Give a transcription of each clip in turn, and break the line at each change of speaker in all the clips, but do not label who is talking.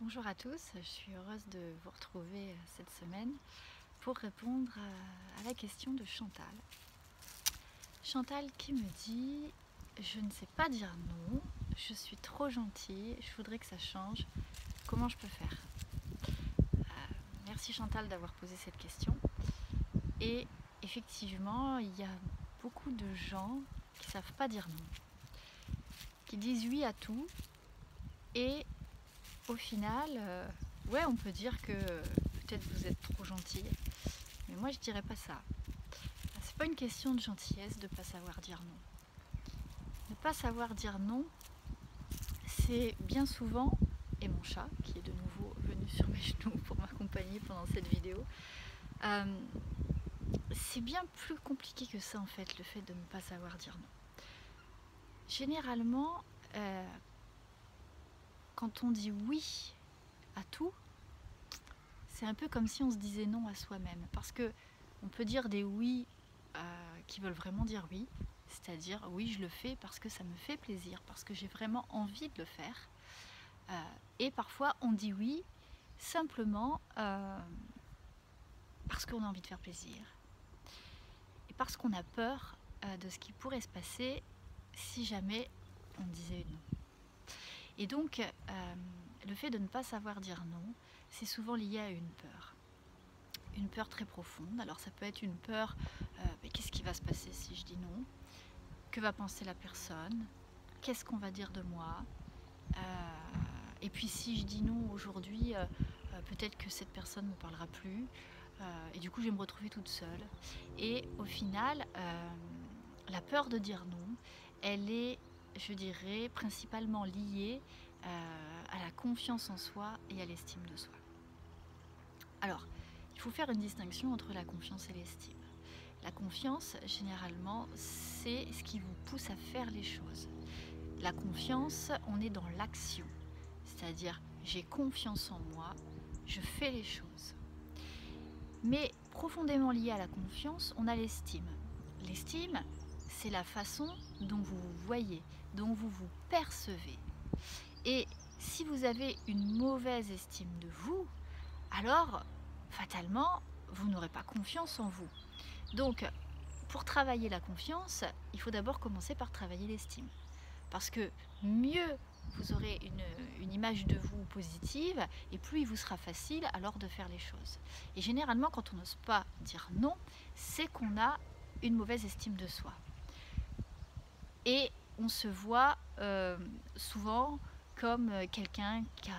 Bonjour à tous, je suis heureuse de vous retrouver cette semaine pour répondre à la question de Chantal. Chantal qui me dit « Je ne sais pas dire non, je suis trop gentille, je voudrais que ça change, comment je peux faire ?» Merci Chantal d'avoir posé cette question. Et effectivement, il y a beaucoup de gens qui ne savent pas dire non, qui disent oui à tout et au final, ouais, on peut dire que peut-être vous êtes trop gentille, mais moi je dirais pas ça. C'est pas une question de gentillesse de pas savoir dire non. Ne pas savoir dire non, c'est bien souvent, et mon chat qui est de nouveau venu sur mes genoux pour m'accompagner pendant cette vidéo, c'est bien plus compliqué que ça en fait, le fait de ne pas savoir dire non. Généralement, quand on dit oui à tout, c'est un peu comme si on se disait non à soi-même, parce que on peut dire des oui qui veulent vraiment dire oui, c'est-à-dire oui je le fais parce que ça me fait plaisir, parce que j'ai vraiment envie de le faire, et parfois on dit oui simplement parce qu'on a envie de faire plaisir, et parce qu'on a peur de ce qui pourrait se passer si jamais on disait non. Et donc le fait de ne pas savoir dire non, c'est souvent lié à une peur très profonde. Alors ça peut être une peur, mais qu'est-ce qui va se passer si je dis non? Que va penser la personne? Qu'est-ce qu'on va dire de moi? Et puis si je dis non aujourd'hui, peut-être que cette personne ne me parlera plus, et du coup je vais me retrouver toute seule. Et au final, la peur de dire non, elle est, je dirais, principalement liée à la confiance en soi et à l'estime de soi. Alors, il faut faire une distinction entre la confiance et l'estime. La confiance, généralement, c'est ce qui vous pousse à faire les choses. La confiance, on est dans l'action. C'est-à-dire, j'ai confiance en moi, je fais les choses. Mais profondément lié à la confiance, on a l'estime. L'estime, c'est la façon dont vous vous voyez, dont vous vous percevez. Et si vous avez une mauvaise estime de vous, alors, fatalement, vous n'aurez pas confiance en vous. Donc, pour travailler la confiance, il faut d'abord commencer par travailler l'estime. Parce que mieux vous aurez une image de vous positive, et plus il vous sera facile alors de faire les choses. Et généralement, quand on n'ose pas dire non, c'est qu'on a une mauvaise estime de soi. Et on se voit souvent comme quelqu'un qui n'a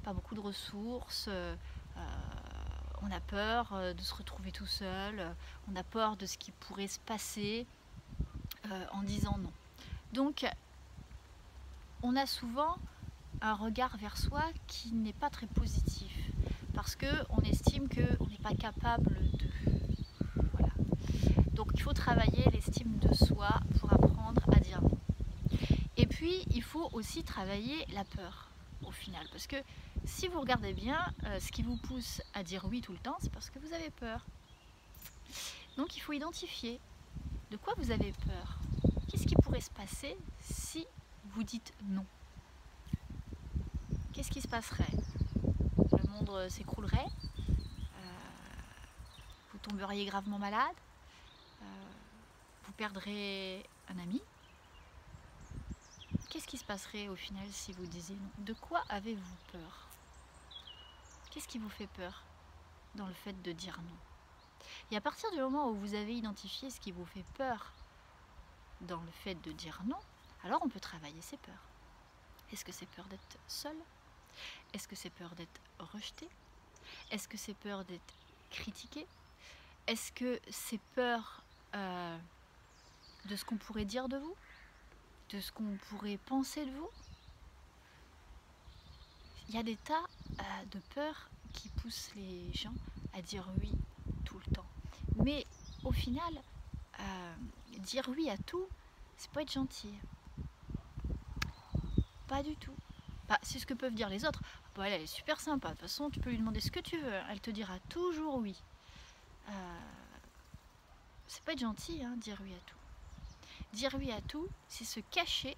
pas beaucoup de ressources, on a peur de se retrouver tout seul, on a peur de ce qui pourrait se passer en disant non. Donc, on a souvent un regard vers soi qui n'est pas très positif, parce qu'on estime qu'on n'est pas capable de... Voilà. Donc il faut travailler l'estime de soi pour apprendre à dire non. Et puis il faut aussi travailler la peur au final, parce que si vous regardez bien, ce qui vous pousse à dire oui tout le temps, c'est parce que vous avez peur. Donc il faut identifier de quoi vous avez peur. Qu'est-ce qui pourrait se passer si vous dites non? Qu'est-ce qui se passerait? Le monde s'écroulerait, vous tomberiez gravement malade, vous perdrez un ami. Qu'est-ce qui se passerait au final si vous disiez non? De quoi avez-vous peur? Qu'est-ce qui vous fait peur dans le fait de dire non? Et à partir du moment où vous avez identifié ce qui vous fait peur dans le fait de dire non, alors on peut travailler ces peurs. Est-ce que c'est peur d'être seul? Est-ce que c'est peur d'être rejeté? Est-ce que c'est peur d'être critiqué? Est-ce que c'est peur de ce qu'on pourrait dire de vous? De ce qu'on pourrait penser de vous? Il y a des tas de peurs qui poussent les gens à dire oui tout le temps. Mais au final, dire oui à tout, c'est pas être gentil. Pas du tout. Bah, c'est ce que peuvent dire les autres. Bon, elle est super sympa. De toute façon, tu peux lui demander ce que tu veux. Elle te dira toujours oui. C'est pas être gentil, hein, dire oui à tout. Dire oui à tout, c'est se cacher,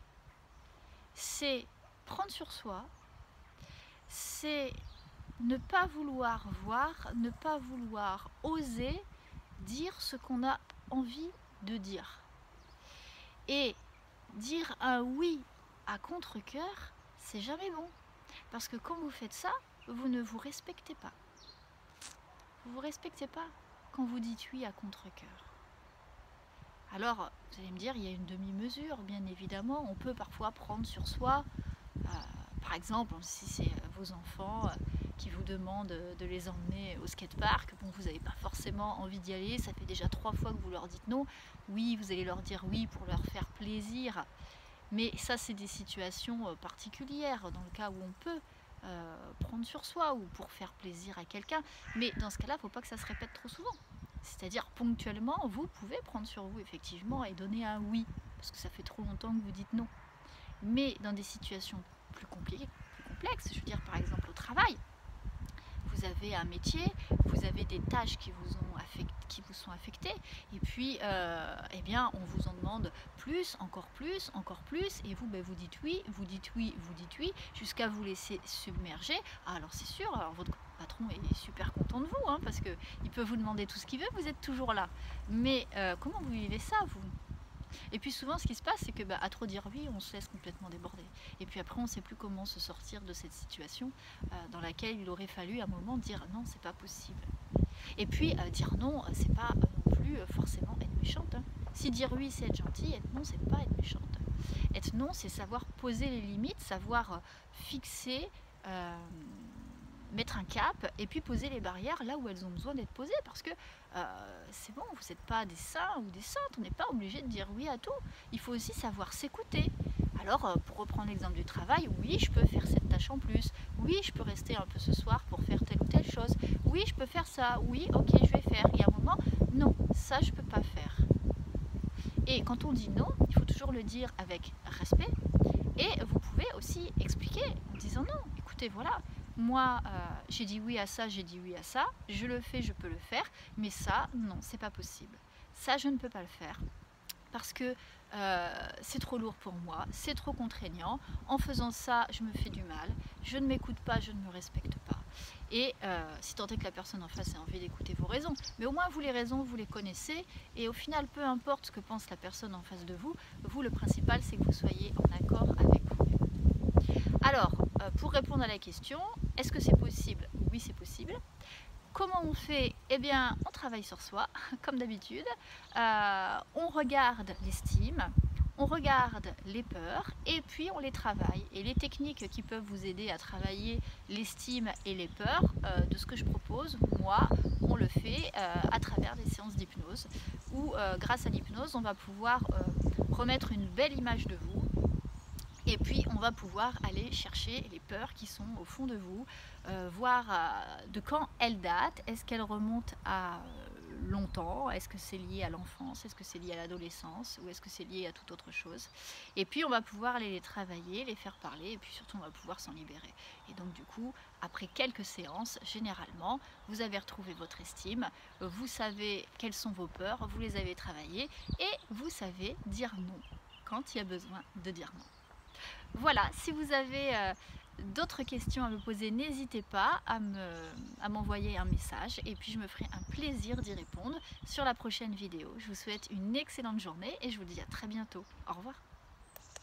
c'est prendre sur soi, c'est ne pas vouloir voir, ne pas vouloir oser dire ce qu'on a envie de dire. Et dire un oui à contre-cœur, c'est jamais bon. Parce que quand vous faites ça, vous ne vous respectez pas. Vous ne vous respectez pas quand vous dites oui à contre-cœur. Alors, vous allez me dire, il y a une demi-mesure, bien évidemment. On peut parfois prendre sur soi, par exemple, si c'est vos enfants qui vous demandent de les emmener au skatepark, bon, vous n'avez pas forcément envie d'y aller, ça fait déjà 3 fois que vous leur dites non. Oui, vous allez leur dire oui pour leur faire plaisir. Mais ça, c'est des situations particulières, dans le cas où on peut prendre sur soi ou pour faire plaisir à quelqu'un. Mais dans ce cas-là, il ne faut pas que ça se répète trop souvent. C'est-à-dire, ponctuellement, vous pouvez prendre sur vous, effectivement, et donner un oui, parce que ça fait trop longtemps que vous dites non. Mais dans des situations plus compliquées, plus complexes, je veux dire, par exemple, au travail, vous avez un métier, vous avez des tâches qui vous sont affectées, et puis eh bien, on vous en demande plus, encore plus, et vous, ben, vous dites oui, vous dites oui, vous dites oui, jusqu'à vous laisser submerger. Ah, alors c'est sûr, alors votre patron est super content de vous, hein, parce qu'il peut vous demander tout ce qu'il veut, vous êtes toujours là. Mais comment vous vivez ça, vous ? Et puis souvent, ce qui se passe, c'est que à trop dire oui, on se laisse complètement déborder. Et puis après, on ne sait plus comment se sortir de cette situation dans laquelle il aurait fallu à un moment dire non, c'est pas possible. Et puis dire non, c'est pas non plus forcément être méchante. Hein. Si dire oui, c'est être gentil, être non, c'est pas être méchante. Être non, c'est savoir poser les limites, savoir fixer, mettre un cap et puis poser les barrières là où elles ont besoin d'être posées, parce que c'est bon, vous n'êtes pas des saints ou des saintes, on n'est pas obligé de dire oui à tout. Il faut aussi savoir s'écouter. Alors pour reprendre l'exemple du travail, oui, je peux faire cette tâche en plus, oui, je peux rester un peu ce soir pour faire telle ou telle chose, oui, je peux faire ça, oui, ok, je vais faire. Et à un moment, non, ça je peux pas faire. Et quand on dit non, il faut toujours le dire avec respect, et vous pouvez aussi expliquer en disant non, écoutez, voilà, moi j'ai dit oui à ça, j'ai dit oui à ça, je le fais, je peux le faire, mais ça, non, c'est pas possible. Ça, je ne peux pas le faire parce que c'est trop lourd pour moi, c'est trop contraignant, en faisant ça, je me fais du mal, je ne m'écoute pas, je ne me respecte pas. Et si tant est que la personne en face ait envie d'écouter vos raisons, mais au moins vous les raisons, vous les connaissez, et au final, peu importe ce que pense la personne en face de vous, vous, le principal, c'est que vous soyez en accord avec vous-même. Alors, pour répondre à la question, est-ce que c'est possible ? Oui, c'est possible. Comment on fait ? Eh bien, on travaille sur soi, comme d'habitude. On regarde l'estime, on regarde les peurs, et puis on les travaille. Et les techniques qui peuvent vous aider à travailler l'estime et les peurs, de ce que je propose, moi, on le fait à travers des séances d'hypnose, où grâce à l'hypnose, on va pouvoir remettre une belle image de vous. Et puis on va pouvoir aller chercher les peurs qui sont au fond de vous, voir de quand elles datent, est-ce qu'elles remontent à longtemps, est-ce que c'est lié à l'enfance, est-ce que c'est lié à l'adolescence, ou est-ce que c'est lié à toute autre chose. Et puis on va pouvoir aller les travailler, les faire parler, et puis surtout on va pouvoir s'en libérer. Et donc du coup, après quelques séances, généralement, vous avez retrouvé votre estime, vous savez quelles sont vos peurs, vous les avez travaillées, et vous savez dire non quand il y a besoin de dire non. Voilà, si vous avez d'autres questions à me poser, n'hésitez pas à m'envoyer un message, et puis je me ferai un plaisir d'y répondre sur la prochaine vidéo. Je vous souhaite une excellente journée et je vous dis à très bientôt. Au revoir.